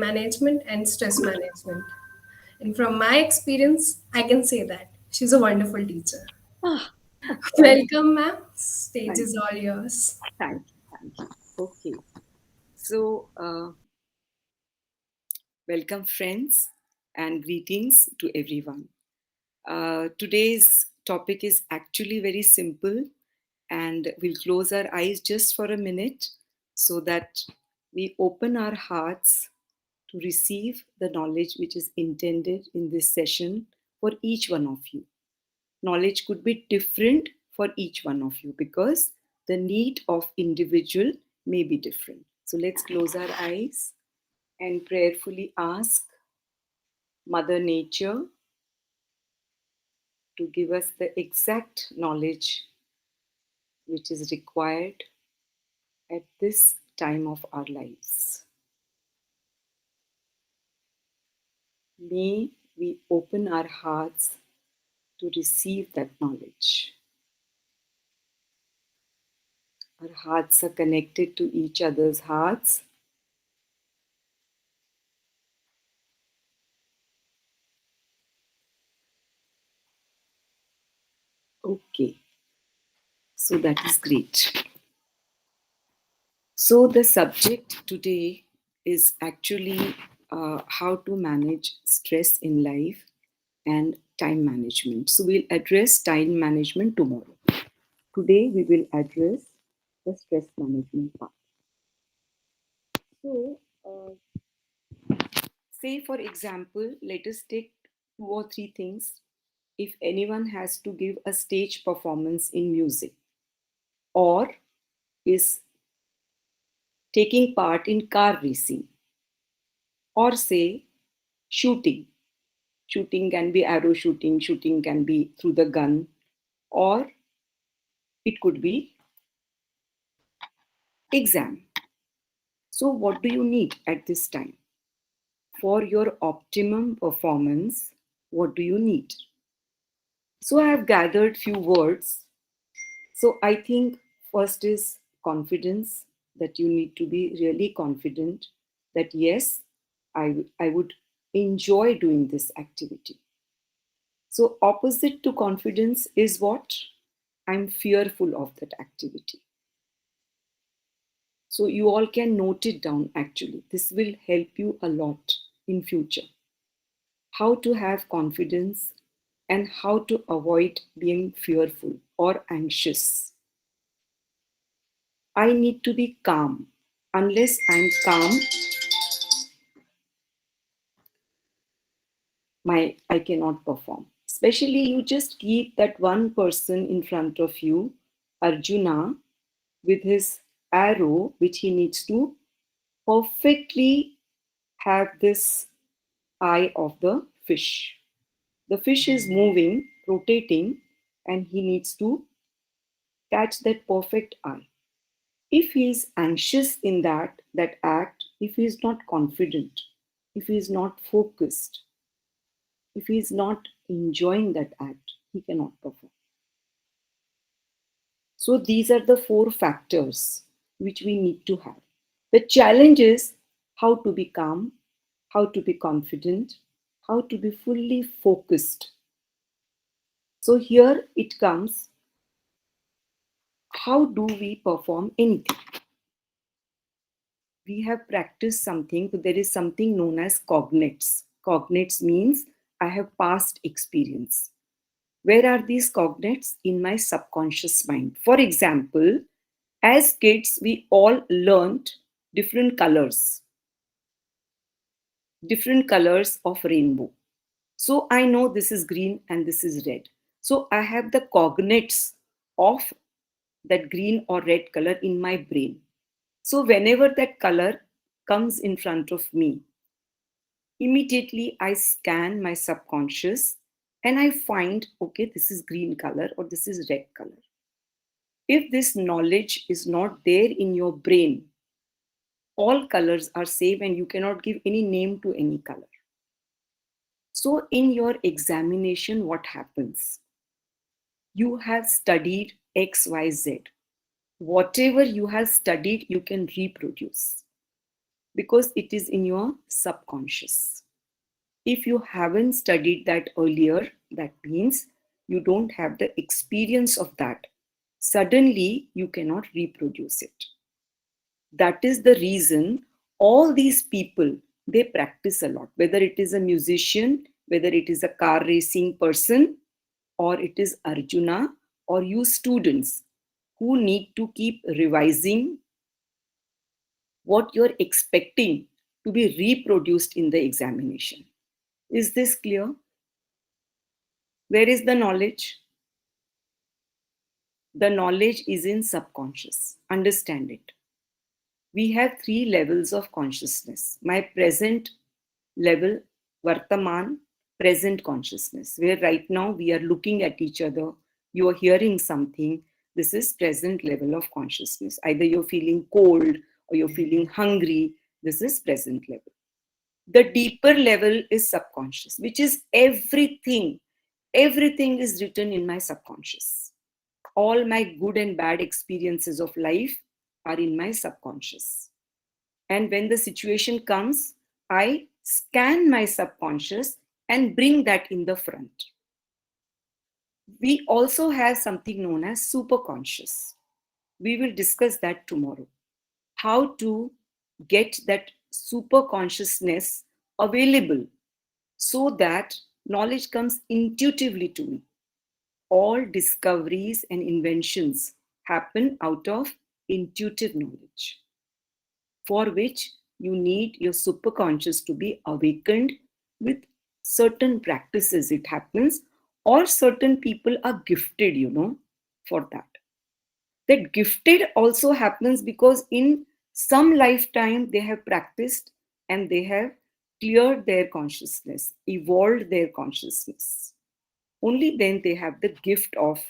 management and stress management. And from my experience, I can say that she's a wonderful teacher. Ah, thank you. Welcome, ma'am. Stage Thank is all yours. Thank you. Thank you. Okay. So, welcome, friends, and greetings to everyone. Today's topic is actually very simple, and we'll close our eyes just for a minute so that we open our hearts to receive the knowledge which is intended in this session for each one of you. Knowledge could be different for each one of you because the need of individual may be different. So let's close our eyes and prayerfully ask Mother Nature to give us the exact knowledge which is required at this time of our lives. May we open our hearts to receive that knowledge. Our hearts are connected to each other's hearts. Okay, so that is great. So, the subject today is actually how to manage stress in life and time management. So, we'll address time management tomorrow. Today, we will address the stress management part. So, say for example, let us take two or three things. If anyone has to give a stage performance in music or is taking part in car racing or say shooting. Shooting can be arrow shooting, shooting can be through the gun, or it could be exam. So, what do you need at this time? For your optimum performance, what do you need? So, I have gathered few words. So, I think first is confidence, that you need to be really confident that yes, I would enjoy doing this activity. So, opposite to confidence is what? I'm fearful of that activity. So, you all can note it down actually. This will help you a lot in future. How to have confidence and how to avoid being fearful or anxious. I need to be calm. Unless I'm calm, I cannot perform. Especially you just keep that one person in front of you, Arjuna, with his arrow, which he needs to perfectly have this eye of the fish. The fish is moving, rotating, and he needs to catch that perfect eye. If he is anxious in that act, if he is not confident, if he is not focused, if he is not enjoying that act, he cannot perform. So these are the four factors which we need to have. The challenge is how to be calm, how to be confident, how to be fully focused. So here it comes, how do we perform anything? We have practiced something, so there is something known as cognates. Cognates means I have past experience. Where are these cognates? In my subconscious mind. For example, as kids, we all learned different colors of rainbow. So I know this is green and this is red. So I have the cognates of that green or red color in my brain. So whenever that color comes in front of me, immediately I scan my subconscious and I find, okay, this is green color or this is red color. If this knowledge is not there in your brain, all colors are same and you cannot give any name to any color. So in your examination, what happens? You have studied XYZ. Whatever you have studied, you can reproduce. because it is in your subconscious. If you haven't studied that earlier, that means you don't have the experience of that. Suddenly, you cannot reproduce it. That is the reason all these people, they practice a lot, whether it is a musician, whether it is a car racing person, or it is Arjuna, or you students who need to keep revising what you're expecting to be reproduced in the examination. Is this clear? Where is the knowledge? The knowledge is in subconscious. Understand it. We have three levels of consciousness. My present level, Vartaman, present consciousness, where right now we are looking at each other, you are hearing something. This is present level of consciousness. Either you're feeling cold or you're feeling hungry. This is present level. The deeper level is subconscious, which is everything. Everything is written in my subconscious. All my good and bad experiences of life are in my subconscious. And when the situation comes, I scan my subconscious and bring that in the front. We also have something known as superconscious. We will discuss that tomorrow. How to get that superconsciousness available so that knowledge comes intuitively to me. All discoveries and inventions happen out of intuitive knowledge, for which you need your superconscious to be awakened with certain practices. It happens, or certain people are gifted, for that. That gifted also happens because in some lifetime they have practiced and they have cleared their consciousness, evolved their consciousness. Only then they have the gift of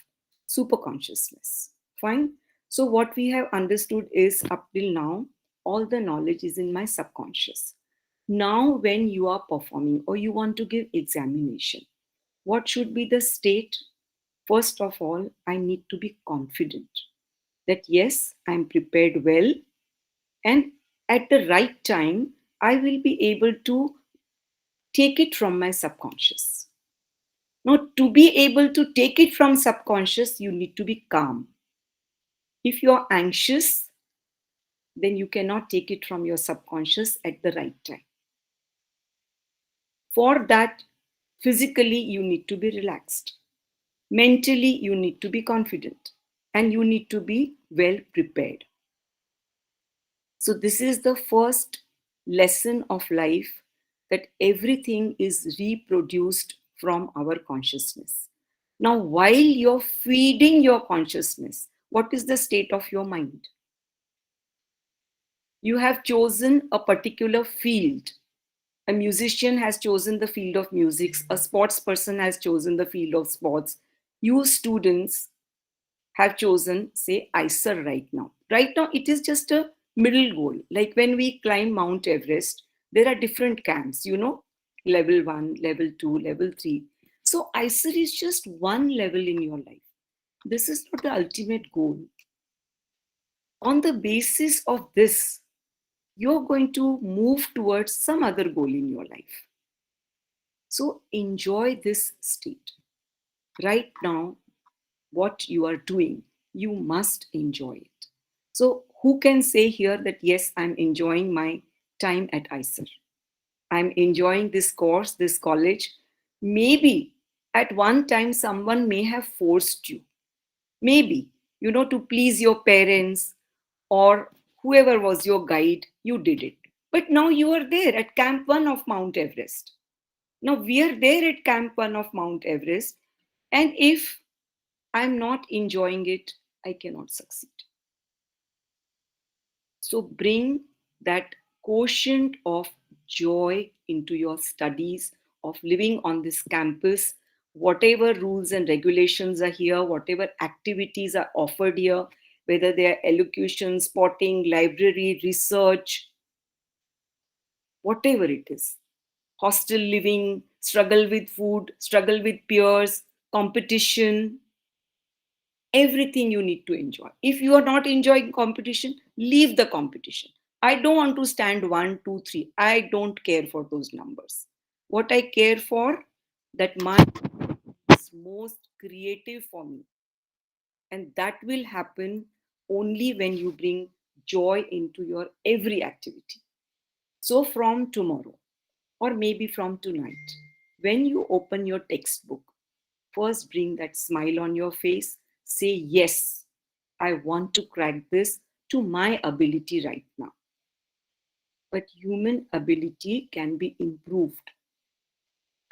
super consciousness. Fine. So what we have understood is, up till now all the knowledge is in my subconscious. Now when you are performing or you want to give examination, what should be the state? First of all, I need to be confident that yes, I am prepared well, and at the right time I will be able to take it from my subconscious. Now, to be able to take it from subconscious, you need to be calm. If you are anxious, then you cannot take it from your subconscious at the right time. For that, physically, you need to be relaxed. Mentally, you need to be confident. And you need to be well prepared. So, this is the first lesson of life, that everything is reproduced from our consciousness. Now, while you're feeding your consciousness, what is the state of your mind? You have chosen a particular field. A musician has chosen the field of music, a sports person has chosen the field of sports. You students have chosen, say, ICER right now. Right now, it is just a middle goal. Like when we climb Mount Everest, there are different camps, level 1, level 2, level 3. So ICER is just one level in your life. This is not the ultimate goal. On the basis of this, you're going to move towards some other goal in your life. So enjoy this state. Right now, what you are doing, you must enjoy it. So, who can say here that yes, I'm enjoying my time at ICER? I'm enjoying this course, this college. Maybe at one time someone may have forced you. Maybe, to please your parents or whoever was your guide, you did it. But now you are there at Camp 1 of Mount Everest. Now we are there at Camp 1 of Mount Everest. And if I'm not enjoying it, I cannot succeed. So bring that quotient of joy into your studies, of living on this campus. Whatever rules and regulations are here, whatever activities are offered here, whether they are elocution, spotting, library, research, whatever it is, hostel living, struggle with food, struggle with peers, competition, everything you need to enjoy. If you are not enjoying competition, leave the competition. I don't want to stand 1, 2, 3. I don't care for those numbers. What I care for, that my is most creative for me. And that will happen only when you bring joy into your every activity. So from tomorrow, or maybe from tonight, when you open your textbook, first bring that smile on your face. Say, yes, I want to crack this to my ability right now. But human ability can be improved.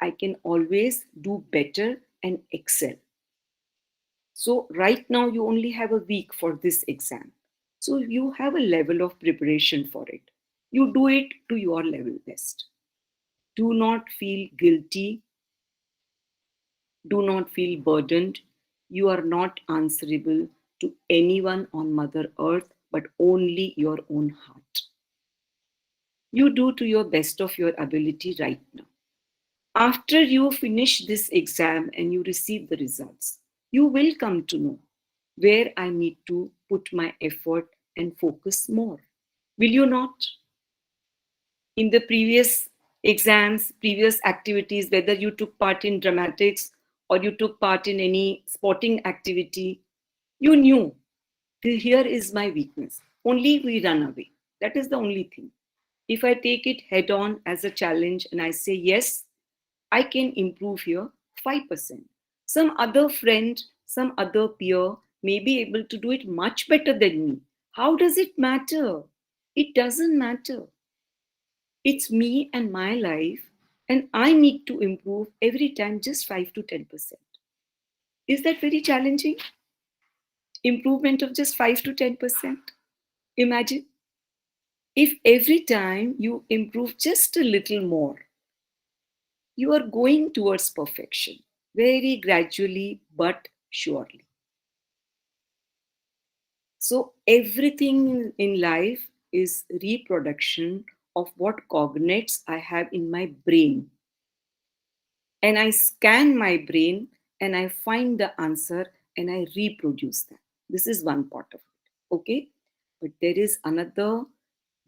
I can always do better and excel. So, right now, you only have a week for this exam. So, you have a level of preparation for it. You do it to your level best. Do not feel guilty. Do not feel burdened. You are not answerable to anyone on Mother Earth, but only your own heart. You do to your best of your ability right now. After you finish this exam and you receive the results, you will come to know where I need to put my effort and focus more. Will you not? In the previous exams, previous activities, whether you took part in dramatics or you took part in any sporting activity, you knew here is my weakness. Only we run away. That is the only thing. If I take it head on as a challenge and I say, yes, I can improve here 5%. Some other friend, some other peer may be able to do it much better than me. How does it matter? It doesn't matter. It's me and my life, and I need to improve every time just 5 to 10%. Is that very challenging? Improvement of just 5 to 10%? Imagine if every time you improve just a little more, you are going towards perfection very gradually but surely. So, everything in life is reproduction of what cognates I have in my brain. And I scan my brain and I find the answer and I reproduce that. This is one part of it. Okay. But there is another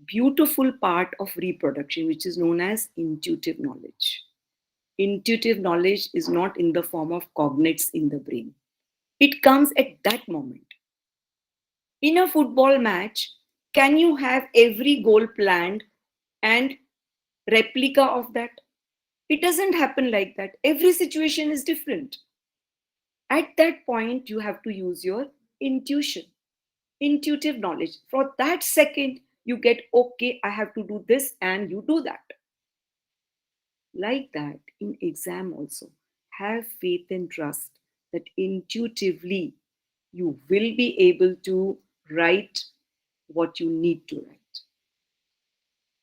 beautiful part of reproduction, which is known as intuitive knowledge. Intuitive knowledge is not in the form of cognates in the brain, it comes at that moment. In a football match, can you have every goal planned and replica of that? It doesn't happen like that. Every situation is different. At that point, you have to use your intuition, intuitive knowledge. For that second, you get, okay, I have to do this, and you do that. Like that, in exam also, have faith and trust that intuitively you will be able to write what you need to write.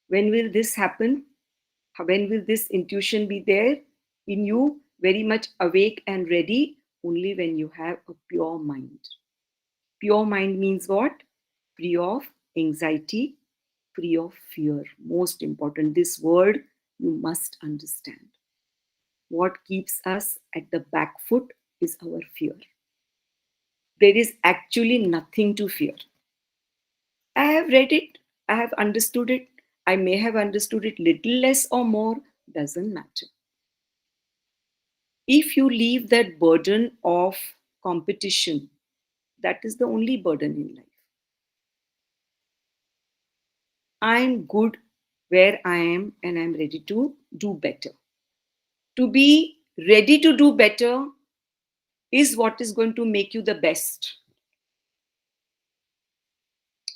When will this happen? When will this intuition be there in you, very much awake and ready? Only when you have a pure mind. Pure mind means what? Free of anxiety, free of fear. Most important, this word you must understand. What keeps us at the back foot is our fear. There is actually nothing to fear. I have read it, I have understood it, I may have understood it little less or more, doesn't matter. If you leave that burden of competition, that is the only burden in life. I'm good where I am and I'm ready to do better. To be ready to do better is what is going to make you the best.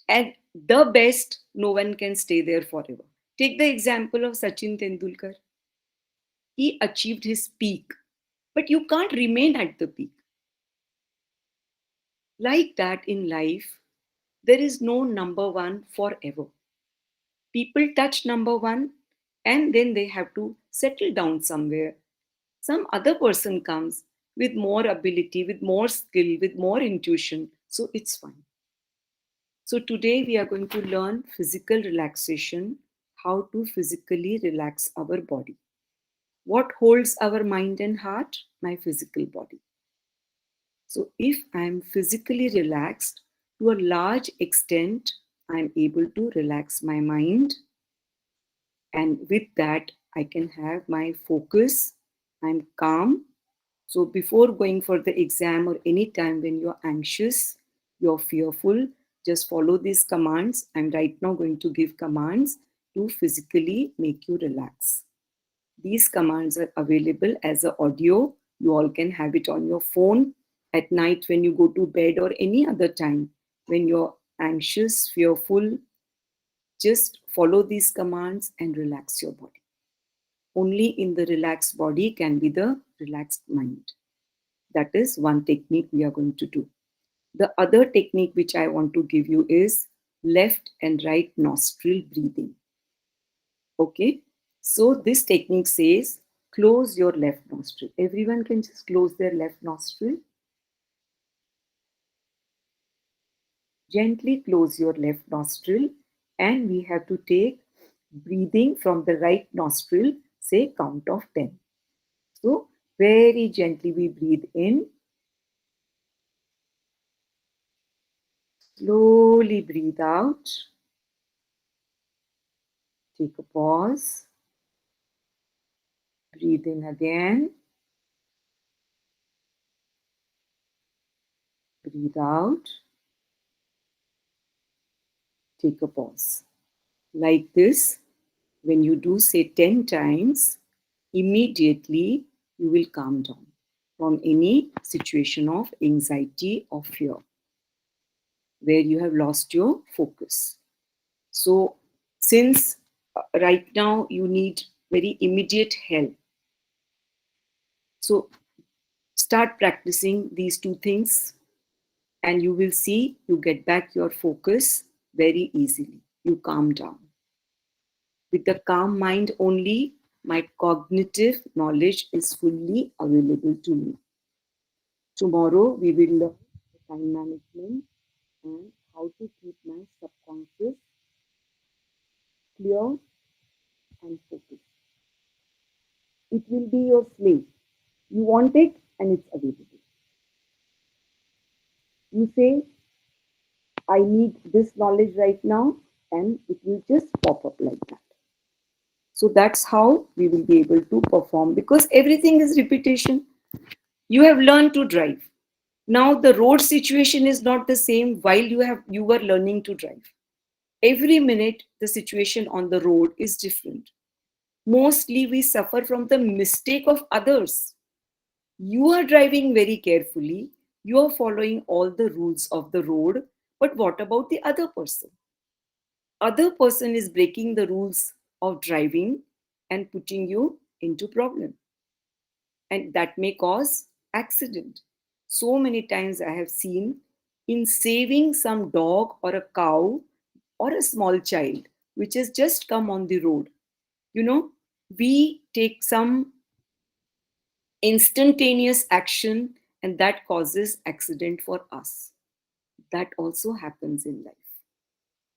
And the best, no one can stay there forever. Take the example of Sachin Tendulkar. He achieved his peak, but you can't remain at the peak. Like that in life, there is no number one forever. People touch number one and then they have to settle down somewhere. Some other person comes with more ability, with more skill, with more intuition, so it's fine. So today we are going to learn physical relaxation, how to physically relax our body. What holds our mind and heart? My physical body. So if I am physically relaxed to a large extent, I'm able to relax my mind, and with that I can have my focus. I'm calm. So before going for the exam or any time when you're anxious, you're fearful, just follow these commands. I'm right now going to give commands to physically make you relax. These commands are available as an audio. You all can have it on your phone at night when you go to bed or any other time when you're anxious, fearful. Just follow these commands and relax your body. Only in the relaxed body can be the relaxed mind. That is one technique we are going to do. The other technique which I want to give you is left and right nostril breathing. Okay. So this technique says close your left nostril. Everyone can just close their left nostril. Gently close your left nostril, and we have to take breathing from the right nostril, say count of 10. So very gently we breathe in, slowly breathe out, take a pause, breathe in again, breathe out, take a pause. Like this, when you do say 10 times, immediately you will calm down from any situation of anxiety or fear where you have lost your focus. So, since right now you need very immediate help, so start practicing these two things and you will see you get back your focus very easily. You calm down. With a calm mind only, my cognitive knowledge is fully available to me. Tomorrow, we will learn time management and how to keep my subconscious clear and focused. It will be your slave. You want it and it's available. You say, I need this knowledge right now, and it will just pop up like that. So that's how we will be able to perform because everything is repetition. You have learned to drive. Now the road situation is not the same while you were learning to drive. Every minute the situation on the road is different. Mostly we suffer from the mistake of others. You are driving very carefully, you are following all the rules of the road, but what about the other person? Other person is breaking the rules of driving and putting you into problem, and that may cause accident. So many times I have seen in saving some dog or a cow or a small child which has just come on the road, you know, we take some instantaneous action and that causes accident for us. That also happens in life.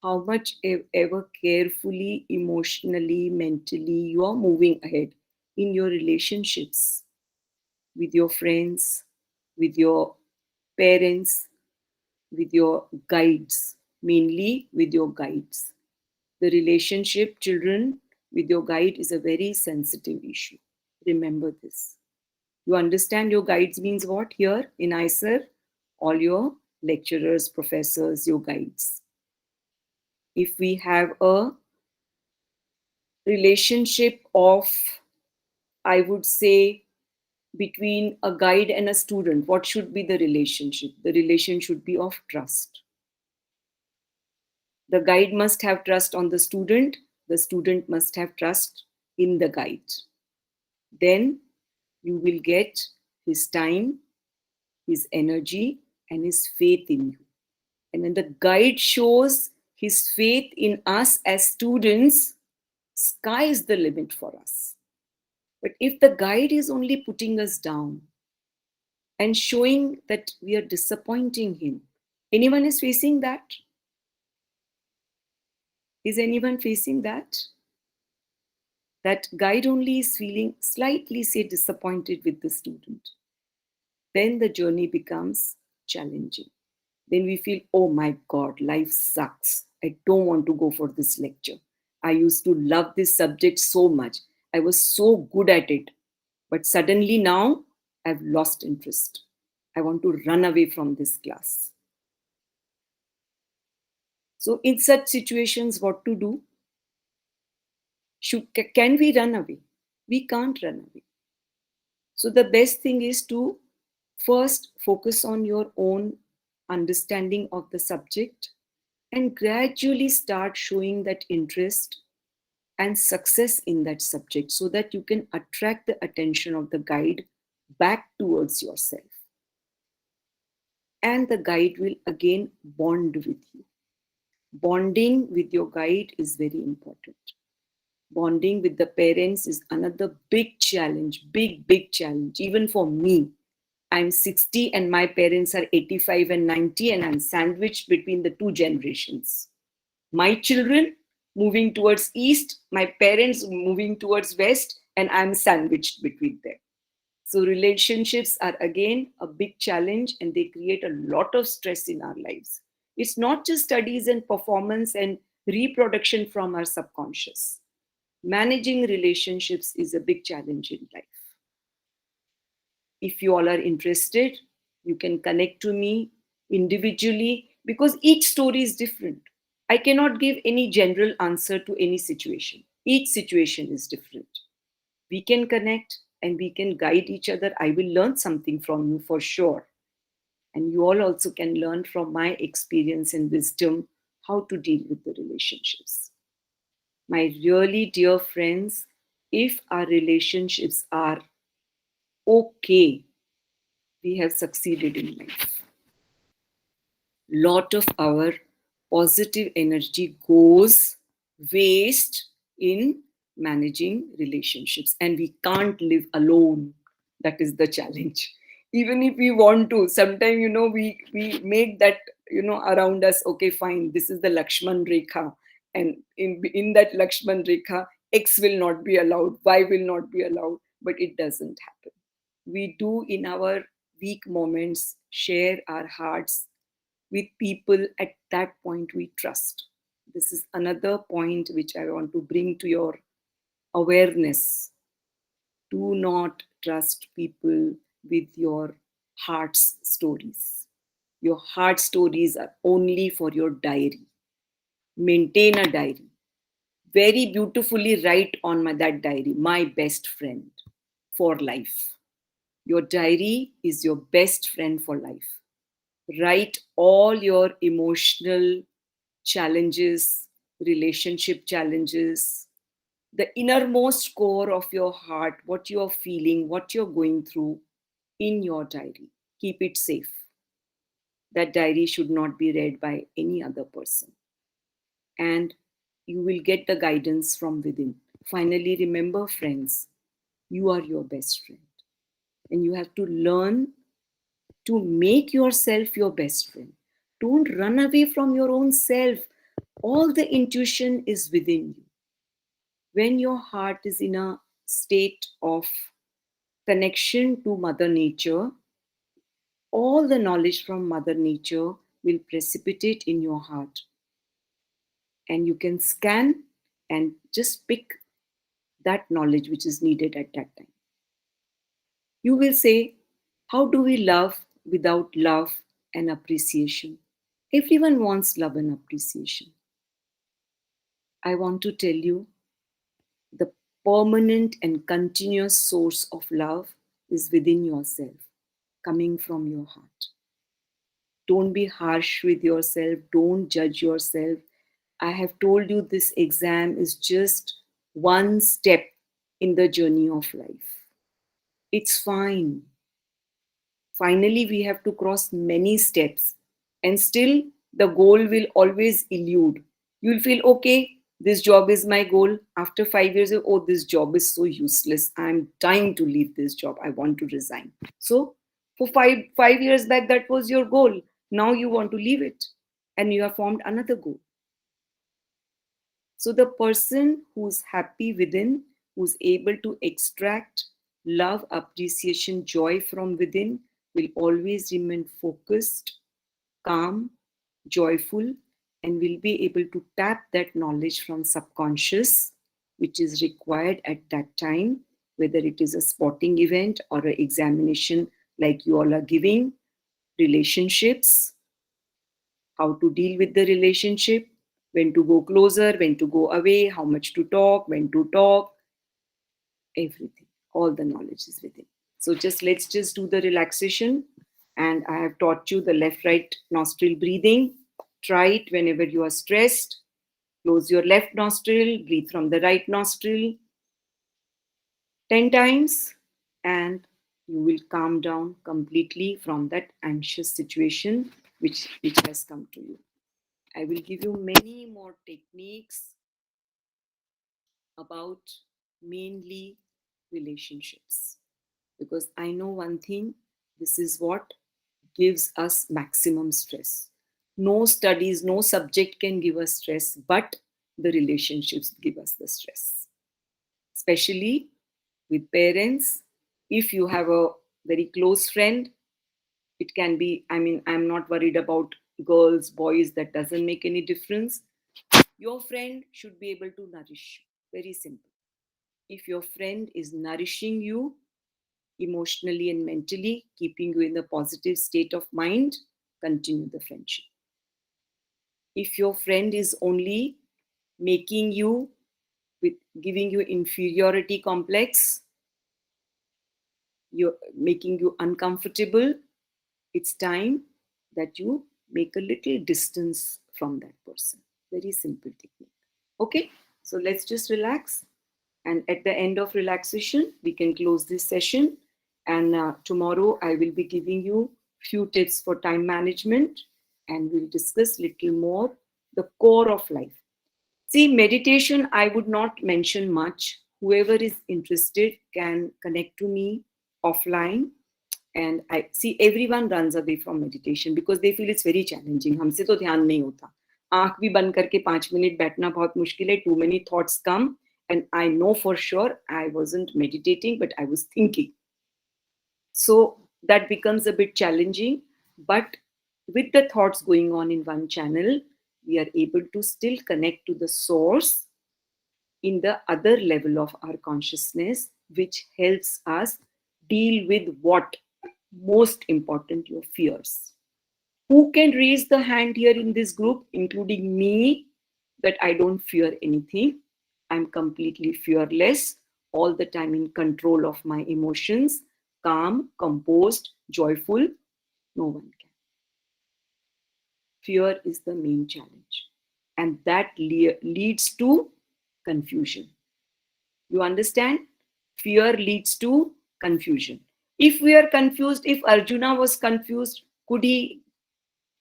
How much ever carefully, emotionally, mentally you are moving ahead in your relationships with your friends, with your parents, with your guides, mainly with your guides. The relationship, children, with your guide is a very sensitive issue. Remember this. You understand your guides means what here in ISER? All your lecturers, professors, your guides. If we have a relationship of, I would say, between a guide and a student, what should be the relationship? The relation should be of trust. The guide must have trust on the student must have trust in the guide. Then you will get his time, his energy, and his faith in you. And when the guide shows his faith in us as students, sky is the limit for us. But if the guide is only putting us down and showing that we are disappointing him, anyone is facing that? Is anyone facing that? That guide only is feeling slightly, say, disappointed with the student. Then the journey becomes challenging. Then we feel, oh my God, life sucks. I don't want to go for this lecture. I used to love this subject so much. I was so good at it. But suddenly now I've lost interest. I want to run away from this class. So, in such situations, what to do? Can we run away? We can't run away. So, the best thing is to first focus on your own understanding of the subject and gradually start showing that interest and success in that subject so that you can attract the attention of the guide back towards yourself. And the guide will again bond with you. Bonding with your guide is very important. Bonding with the parents is another big challenge, big challenge, even for me. I'm 60 and my parents are 85 and 90, and I'm sandwiched between the two generations. My children moving towards east, my parents moving towards west, and I'm sandwiched between them. So relationships are again a big challenge and they create a lot of stress in our lives. It's not just studies and performance and reproduction from our subconscious. Managing relationships is a big challenge in life. If you all are interested, you can connect to me individually because each story is different. I cannot give any general answer to any situation. Each situation is different. We can connect and we can guide each other. I will learn something from you for sure. And you all also can learn from my experience and wisdom how to deal with the relationships. My really dear friends, if our relationships are okay, we have succeeded in life. Lot of our positive energy goes waste in managing relationships, and we can't live alone. That is the challenge. Even if we want to, sometimes we make that around us. Okay, fine, this is the Lakshman Rekha, and in that Lakshman Rekha, X will not be allowed, Y will not be allowed, but it doesn't happen. We do in our weak moments share our hearts with people at that point we trust. This is another point which I want to bring to your awareness. Do not trust people with your heart's stories. Your heart stories are only for your diary. Maintain a diary. Very beautifully write on that diary, my best friend for life. Your diary is your best friend for life. Write all your emotional challenges, relationship challenges, the innermost core of your heart, what you're feeling, what you're going through in your diary. Keep it safe. That diary should not be read by any other person. And you will get the guidance from within. Finally, remember, friends, you are your best friend. And you have to learn to make yourself your best friend. Don't run away from your own self. All the intuition is within you. When your heart is in a state of connection to Mother Nature, all the knowledge from Mother Nature will precipitate in your heart. And you can scan and just pick that knowledge which is needed at that time. You will say, how do we love without love and appreciation? Everyone wants love and appreciation. I want to tell you the permanent and continuous source of love is within yourself, coming from your heart. Don't be harsh with yourself, don't judge yourself. I have told you this exam is just one step in the journey of life. It's fine. Finally, we have to cross many steps, and still the goal will always elude. You'll feel, okay, this job is my goal. After 5 years, oh, this job is so useless. I'm dying to leave this job. I want to resign. So, for five years back, that was your goal. Now you want to leave it, and you have formed another goal. So, the person who's happy within, who's able to extract love, appreciation, joy from within, will always remain focused, calm, joyful, and will be able to tap that knowledge from subconscious, which is required at that time, whether it is a sporting event or an examination like you all are giving, relationships, how to deal with the relationship, when to go closer, when to go away, how much to talk, when to talk, everything. All the knowledge is within. So let's just do the relaxation. And I have taught you the left right nostril breathing. Try it whenever you are stressed. Close your left nostril, breathe from the right nostril 10 times, and you will calm down completely from that anxious situation which has come to you. I will give you many more techniques about mainly relationships, because I know one thing, this is what gives us maximum stress. No studies, no subject can give us stress, but the relationships give us the stress, especially with parents. If you have a very close friend, it can be, I mean, I'm not worried about girls, boys, that doesn't make any difference. Your friend should be able to nourish you. Very simple. If your friend is nourishing you emotionally and mentally, keeping you in a positive state of mind, continue the friendship. If your friend is only making you with giving you inferiority complex, you're making you uncomfortable, it's time that you make a little distance from that person. Very simple technique. Okay, so let's just relax. And at the end of relaxation, we can close this session. And tomorrow, I will be giving you few tips for time management, and we'll discuss little more the core of life. See, meditation, I would not mention much. Whoever is interested can connect to me offline. And I see everyone runs away from meditation because they feel it's very challenging. हमसे तो ध्यान नहीं होता. आंख भी बंद करके 5 minute बैठना बहुत मुश्किल है. Too many thoughts come, and I know for sure I wasn't meditating, but I was thinking. So that becomes a bit challenging. But with the thoughts going on in one channel, we are able to still connect to the source in the other level of our consciousness, which helps us deal with what most important, your fears. Who can raise the hand here in this group, including me, that I don't fear anything? I'm completely fearless, all the time in control of my emotions, calm, composed, joyful. No one can. Fear is the main challenge, and that leads to confusion. You understand? Fear leads to confusion. If we are confused, if Arjuna was confused, could he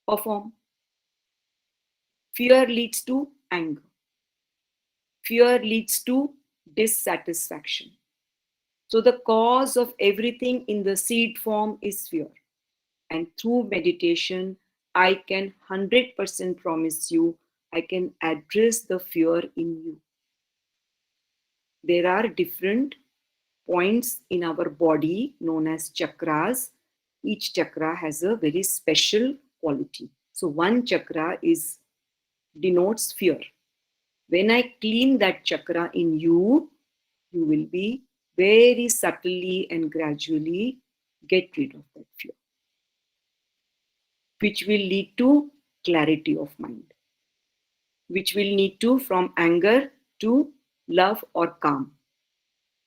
perform? Fear leads to anger. Fear leads to dissatisfaction. So the cause of everything in the seed form is fear. And through meditation, I can 100% promise you, I can address the fear in you. There are different points in our body known as chakras. Each chakra has a very special quality. So one chakra denotes fear. When I clean that chakra in you, you will be very subtly and gradually get rid of that fear, which will lead to clarity of mind, which will lead to from anger to love or calm,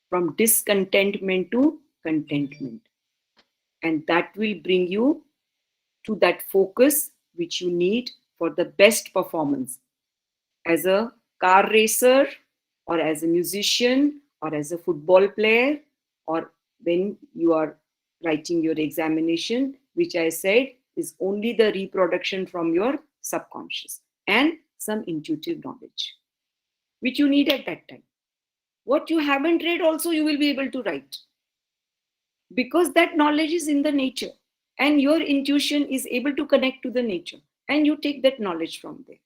from discontentment to contentment. And that will bring you to that focus which you need for the best performance as a car racer, or as a musician, or as a football player, or when you are writing your examination, which I said is only the reproduction from your subconscious and some intuitive knowledge, which you need at that time. What you haven't read also you will be able to write, because that knowledge is in the nature, and your intuition is able to connect to the nature, and you take that knowledge from there.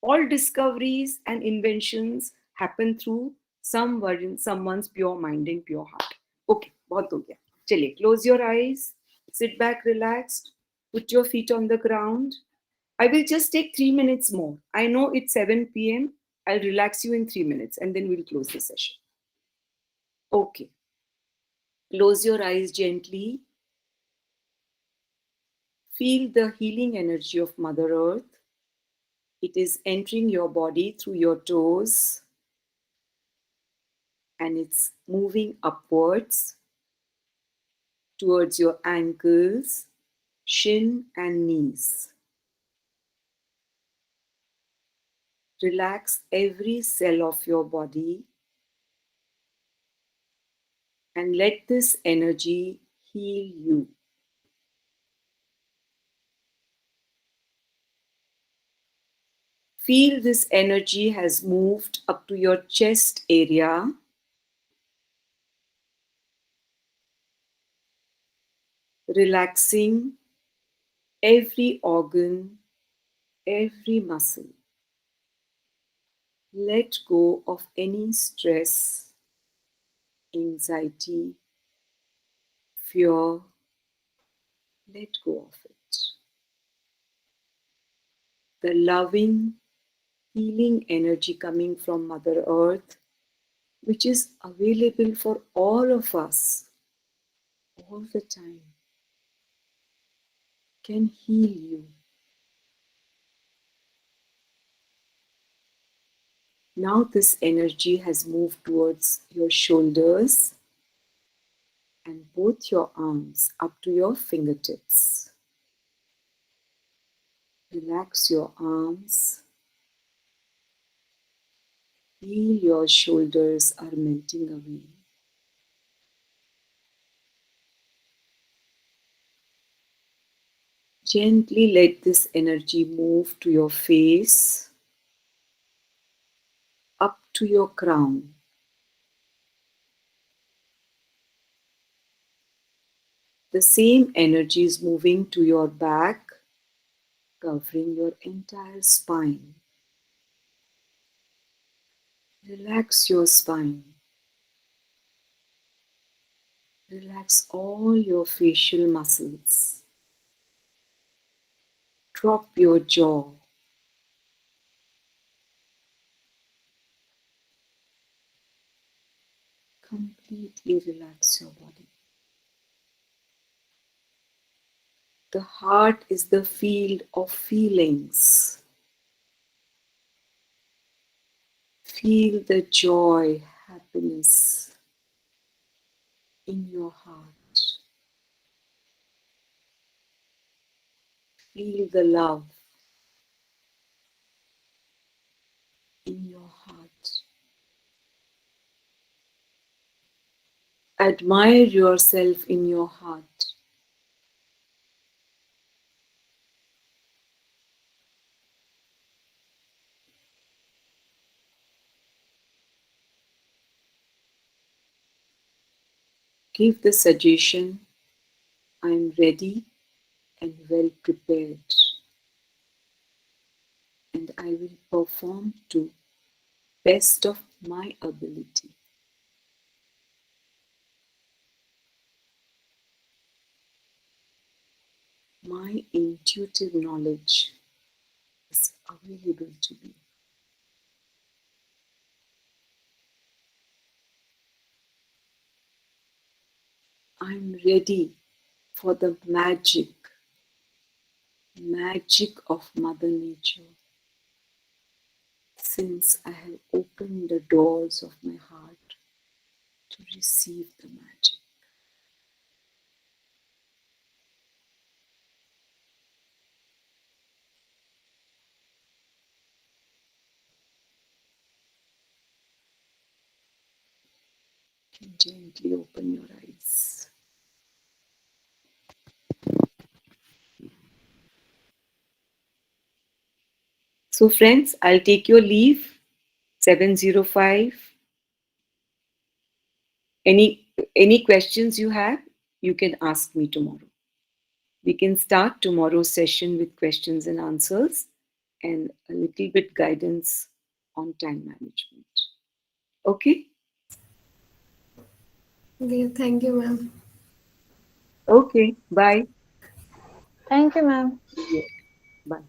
All discoveries and inventions happen through someone's pure mind and pure heart. Okay, बहुत हो गया. चलिए, close your eyes, sit back relaxed, put your feet on the ground, I will just take 3 minutes more. I know it's 7 p.m. I'll relax you in 3 minutes and then we'll close the session. Okay. Close your eyes gently. Feel the healing energy of Mother Earth. It is entering your body through your toes and it's moving upwards towards your ankles, shin, and knees. Relax every cell of your body and let this energy heal you. Feel this energy has moved up to your chest area, relaxing every organ, every muscle. Let go of any stress, anxiety, fear. Let go of it. The loving, healing energy coming from Mother Earth, which is available for all of us all the time, can heal you. Now, this energy has moved towards your shoulders and both your arms up to your fingertips. Relax your arms. Feel your shoulders are melting away. Gently let this energy move to your face, up to your crown. The same energy is moving to your back, covering your entire spine. Relax your spine. Relax all your facial muscles. Drop your jaw. Completely relax your body. The heart is the field of feelings. Feel the joy, happiness in your heart. Feel the love in your heart. Admire yourself in your heart. Give the suggestion, I am ready and well prepared, and I will perform to best of my ability. My intuitive knowledge is available to me. I'm ready for the magic of Mother Nature. Since I have opened the doors of my heart to receive the magic. You can gently open your eyes. So friends, I'll take your leave. 705. Any questions you have, you can ask me tomorrow. We can start tomorrow's session with questions and answers and a little bit guidance on time management. Okay? Okay, thank you, ma'am. Okay. Bye. Thank you, ma'am. Yeah. Bye.